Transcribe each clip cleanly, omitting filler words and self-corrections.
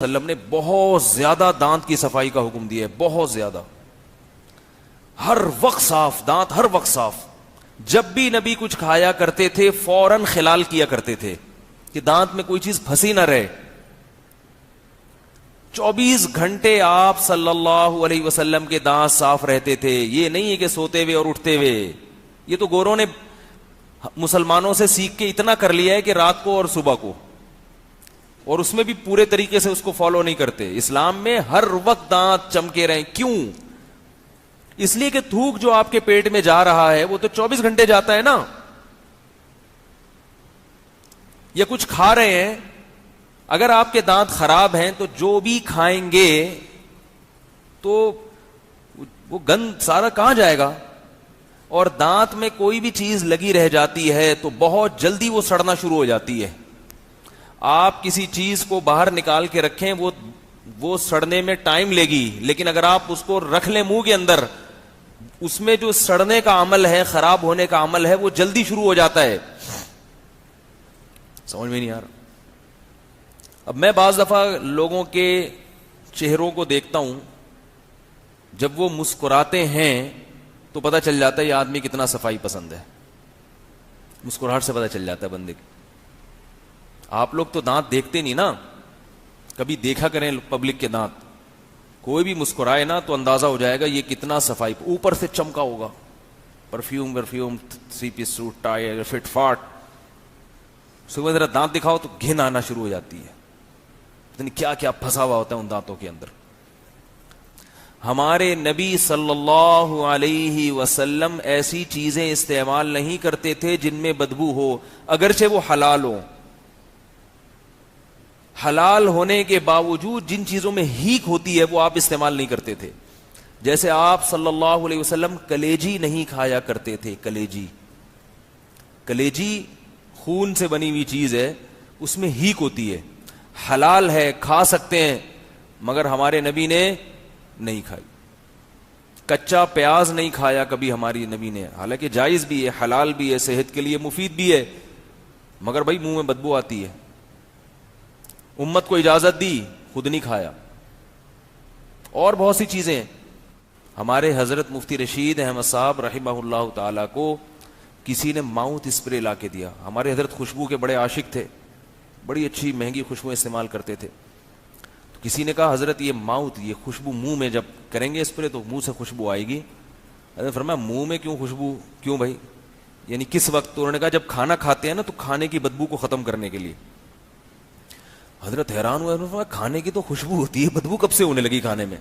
وسلم نے بہت زیادہ دانت کی صفائی کا حکم دیا ہے، بہت زیادہ، ہر وقت صاف دانت، ہر وقت صاف۔ جب بھی نبی کچھ کھایا کرتے تھے فوراً خلال کیا کرتے تھے کہ دانت میں کوئی چیز پھنسی نہ رہے۔ 24 گھنٹے آپ صلی اللہ علیہ وسلم کے دانت صاف رہتے تھے، یہ نہیں ہے کہ سوتے ہوئے اور اٹھتے ہوئے۔ یہ تو گوروں نے مسلمانوں سے سیکھ کے اتنا کر لیا ہے کہ رات کو اور صبح کو، اور اس میں بھی پورے طریقے سے اس کو فالو نہیں کرتے۔ اسلام میں ہر وقت دانت چمکے رہیں۔ کیوں؟ اس لیے کہ تھوک جو آپ کے پیٹ میں جا رہا ہے وہ تو 24 گھنٹے جاتا ہے نا۔ یا کچھ کھا رہے ہیں، اگر آپ کے دانت خراب ہیں تو جو بھی کھائیں گے تو وہ گند سارا کہاں جائے گا؟ اور دانت میں کوئی بھی چیز لگی رہ جاتی ہے تو بہت جلدی وہ سڑنا شروع ہو جاتی ہے۔ آپ کسی چیز کو باہر نکال کے رکھیں وہ سڑنے میں ٹائم لے گی، لیکن اگر آپ اس کو رکھ لیں منہ کے اندر، اس میں جو سڑنے کا عمل ہے، خراب ہونے کا عمل ہے، وہ جلدی شروع ہو جاتا ہے۔ سمجھ میں نہیں آ رہا؟ اب میں بعض دفعہ لوگوں کے چہروں کو دیکھتا ہوں، جب وہ مسکراتے ہیں تو پتہ چل جاتا ہے یہ آدمی کتنا صفائی پسند ہے۔ مسکراہٹ سے پتہ چل جاتا ہے بندے کی۔ آپ لوگ تو دانت دیکھتے نہیں نا، کبھی دیکھا کریں پبلک کے دانت، کوئی بھی مسکرائے نا تو اندازہ ہو جائے گا یہ کتنا صفائی، اوپر سے چمکا ہوگا، perfume 3 piece suit, tie, fit فاٹ۔ صبح ذرا دانت دکھاؤ تو گھن آنا شروع ہو جاتی ہے، پتہ نہیں کیا کیا پھنسا ہوا ہوتا ہے ان دانتوں کے اندر۔ ہمارے نبی صلی اللہ علیہ وسلم ایسی چیزیں استعمال نہیں کرتے تھے جن میں بدبو ہو، اگرچہ وہ حلال ہو۔ حلال ہونے کے باوجود جن چیزوں میں ہیک ہوتی ہے وہ آپ استعمال نہیں کرتے تھے۔ جیسے آپ صلی اللہ علیہ وسلم کلیجی نہیں کھایا کرتے تھے۔ کلیجی خون سے بنی ہوئی چیز ہے، اس میں ہیک ہوتی ہے، حلال ہے، کھا سکتے ہیں، مگر ہمارے نبی نے نہیں کھائی۔ کچا پیاز نہیں کھایا کبھی ہماری نبی نے، حالانکہ جائز بھی ہے، حلال بھی ہے، صحت کے لیے مفید بھی ہے، مگر بھائی منہ میں بدبو آتی ہے۔ امت کو اجازت دی، خود نہیں کھایا۔ اور بہت سی چیزیں ہیں۔ ہمارے حضرت مفتی رشید احمد صاحب رحمہ اللہ تعالی کو کسی نے ماؤتھ اسپرے لا کے دیا۔ ہمارے حضرت خوشبو کے بڑے عاشق تھے، بڑی اچھی مہنگی خوشبو استعمال کرتے تھے۔ تو کسی نے کہا حضرت یہ خوشبو منہ میں جب کریں گے اسپرے تو منہ سے خوشبو آئے گی۔ حضرت فرمایا منہ میں کیوں خوشبو؟ کیوں بھائی؟ یعنی کس وقت؟ تو انہوں نے کہا جب کھانا کھاتے ہیں نا تو کھانے کی بدبو کو ختم کرنے کے لیے۔ حضرت حیران ہوئے، کھانے کی تو خوشبو ہوتی ہے، بدبو کب سے ہونے لگی کھانے میں؟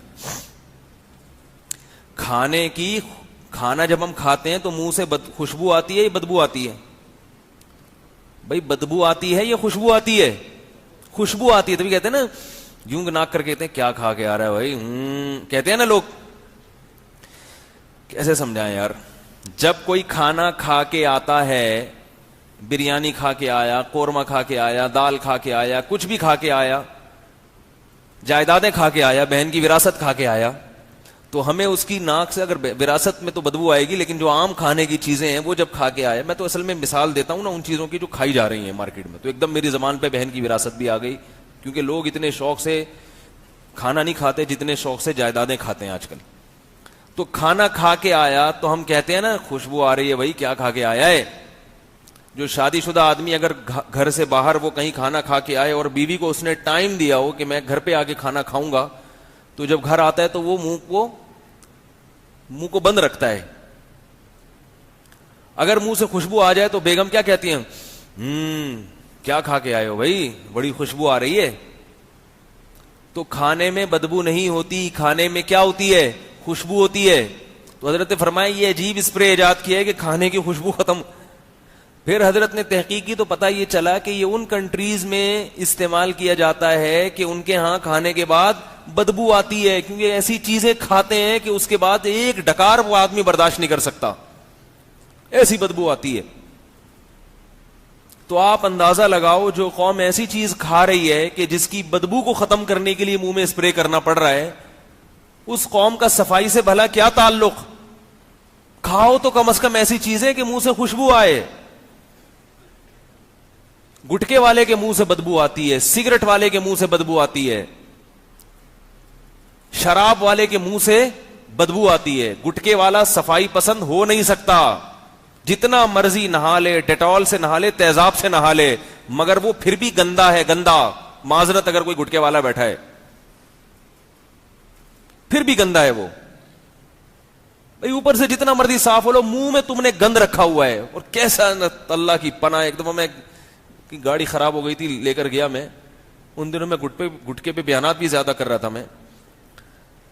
کھانا جب ہم کھاتے ہیں تو منہ سے خوشبو آتی ہے یا بدبو آتی ہے؟ بھائی بدبو آتی ہے یا خوشبو آتی ہے؟ خوشبو آتی ہے، تبھی کہتے ہیں نا یوں ناک کر کے کہتے ہیں کیا کھا کے آ رہا ہے بھائی، کہتے ہیں نا لوگ۔ کیسے سمجھائیں یار؟ جب کوئی کھانا کھا کے آتا ہے، بریانی کھا کے آیا، قورمہ کھا کے آیا، دال کھا کے آیا، کچھ بھی کھا کے آیا، جائیدادیں کھا کے آیا، بہن کی وراثت کھا کے آیا، تو ہمیں اس کی ناک سے، اگر وراثت میں تو بدبو آئے گی، لیکن جو عام کھانے کی چیزیں ہیں وہ جب کھا کے آیا، میں تو اصل میں مثال دیتا ہوں نا ان چیزوں کی جو کھائی جا رہی ہیں مارکیٹ میں، تو ایک دم میری زبان پہ بہن کی وراثت بھی آ گئی، کیونکہ لوگ اتنے شوق سے کھانا نہیں کھاتے جتنے شوق سے جائیدادیں کھاتے ہیں آج کل۔ تو کھانا کھا کے آیا تو ہم کہتے ہیں نا خوشبو آ رہی ہے بھائی، کیا کھا کے آیا ہے؟ جو شادی شدہ آدمی اگر گھر سے باہر وہ کہیں کھانا کھا کے آئے اور بیوی کو اس نے ٹائم دیا ہو کہ میں گھر پہ آ کے کھانا کھاؤں گا، تو جب گھر آتا ہے تو وہ منہ کو بند رکھتا ہے۔ اگر منہ سے خوشبو آ جائے تو بیگم کیا کہتی ہیں؟ کیا کھا کے آئے ہو بھائی، بڑی خوشبو آ رہی ہے۔ تو کھانے میں بدبو نہیں ہوتی، کھانے میں کیا ہوتی ہے؟ خوشبو ہوتی ہے۔ تو حضرت فرمایا یہ عجیب اسپرے ایجاد کیا ہے کہ کھانے کی خوشبو ختم۔ پھر حضرت نے تحقیق کی تو پتہ یہ چلا کہ یہ ان کنٹریز میں استعمال کیا جاتا ہے کہ ان کے ہاں کھانے کے بعد بدبو آتی ہے، کیونکہ ایسی چیزیں کھاتے ہیں کہ اس کے بعد ایک ڈکار وہ آدمی برداشت نہیں کر سکتا، ایسی بدبو آتی ہے۔ تو آپ اندازہ لگاؤ جو قوم ایسی چیز کھا رہی ہے کہ جس کی بدبو کو ختم کرنے کے لیے منہ میں اسپرے کرنا پڑ رہا ہے، اس قوم کا صفائی سے بھلا کیا تعلق؟ کھاؤ تو کم از کم ایسی چیزیں کہ منہ سے خوشبو آئے۔ گٹکے والے کے منہ سے بدبو آتی ہے، سگریٹ والے کے منہ سے بدبو آتی ہے، شراب والے کے منہ سے بدبو آتی ہے, گٹکے والا صفائی پسند ہو نہیں سکتا. جتنا مرضی نہا لے, ڈیٹول سے نہا لے, تیزاب سے نہا لے, مگر وہ پھر بھی گندا ہے, گندا. معذرت اگر کوئی گٹکے والا بیٹھا ہے پھر بھی گندا ہے وہ. بھائی اوپر سے جتنا مرضی صاف ہو لو, منہ میں تم نے گند رکھا ہوا ہے. اور کیسا اللہ کی پناہ, ایک دفعہ میں گاڑی خراب ہو گئی تھی, لے کر گیا میں. ان دنوں میں گٹکے پہ بیانات بھی زیادہ کر رہا تھا میں.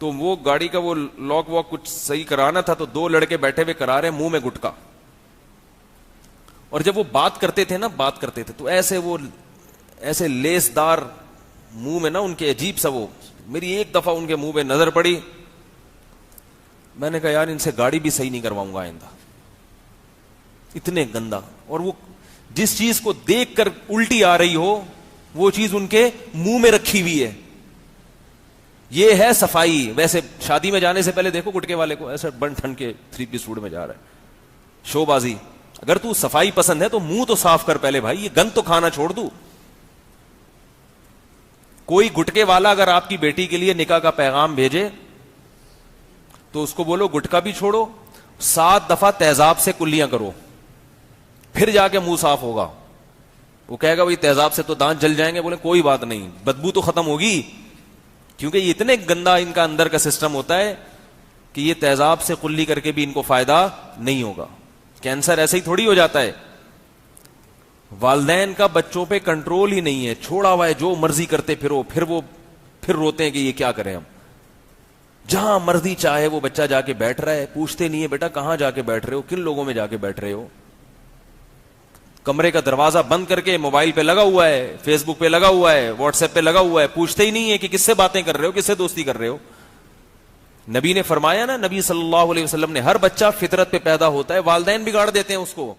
تو وہ گاڑی کا وہ لاک واک کچھ صحیح کرانا تھا, تو دو لڑکے بیٹھے ہوئے کرا رہے, منہ میں گٹکا. اور جب وہ بات کرتے تھے تو ایسے لیس دار منہ میں نا ان کے, عجیب سا وہ. میری ایک دفعہ ان کے منہ پہ نظر پڑی, میں نے کہا یار ان سے گاڑی بھی صحیح نہیں کرواؤں گا آئندہ, اتنے گندا. اور وہ جس چیز کو دیکھ کر الٹی آ رہی ہو وہ چیز ان کے منہ میں رکھی ہوئی ہے. یہ ہے صفائی. ویسے شادی میں جانے سے پہلے دیکھو گٹکے والے کو, ایسا بن ٹھن کے 3 پیس سوٹ میں جا رہا ہے, شو بازی. اگر تو صفائی پسند ہے تو منہ تو صاف کر پہلے بھائی, یہ گند تو کھانا چھوڑ دو. کوئی گٹکے والا اگر آپ کی بیٹی کے لیے نکاح کا پیغام بھیجے تو اس کو بولو گٹکا بھی چھوڑو, 7 دفعہ تیزاب سے کلیاں کرو, پھر جا کے منہ صاف ہوگا. وہ کہے گا بھائی تیزاب سے تو دانت جل جائیں گے. بولے کوئی بات نہیں, بدبو تو ختم ہوگی. کیونکہ یہ اتنے گندا ان کا اندر کا سسٹم ہوتا ہے کہ یہ تیزاب سے کلی کر کے بھی ان کو فائدہ نہیں ہوگا. کینسر ایسے ہی تھوڑی ہو جاتا ہے. والدین کا بچوں پہ کنٹرول ہی نہیں ہے, چھوڑا ہوا ہے, جو مرضی کرتے پھرو, پھر روتے ہیں کہ یہ کیا کریں ہم. جہاں مرضی چاہے وہ بچہ جا کے بیٹھ رہا ہے, پوچھتے نہیں ہے بیٹا کہاں جا کے بیٹھ رہے ہو, کن لوگوں میں جا کے بیٹھ رہے ہو. کمرے کا دروازہ بند کر کے موبائل پہ لگا ہوا ہے, فیس بک پہ لگا ہوا ہے, واٹس ایپ پہ لگا ہوا ہے, پوچھتے ہی نہیں ہے کہ کس سے باتیں کر رہے ہو, کس سے دوستی کر رہے ہو. نبی نے فرمایا نا, نبی صلی اللہ علیہ وسلم نے, ہر بچہ فطرت پہ پیدا ہوتا ہے, والدین بگاڑ دیتے ہیں اس کو.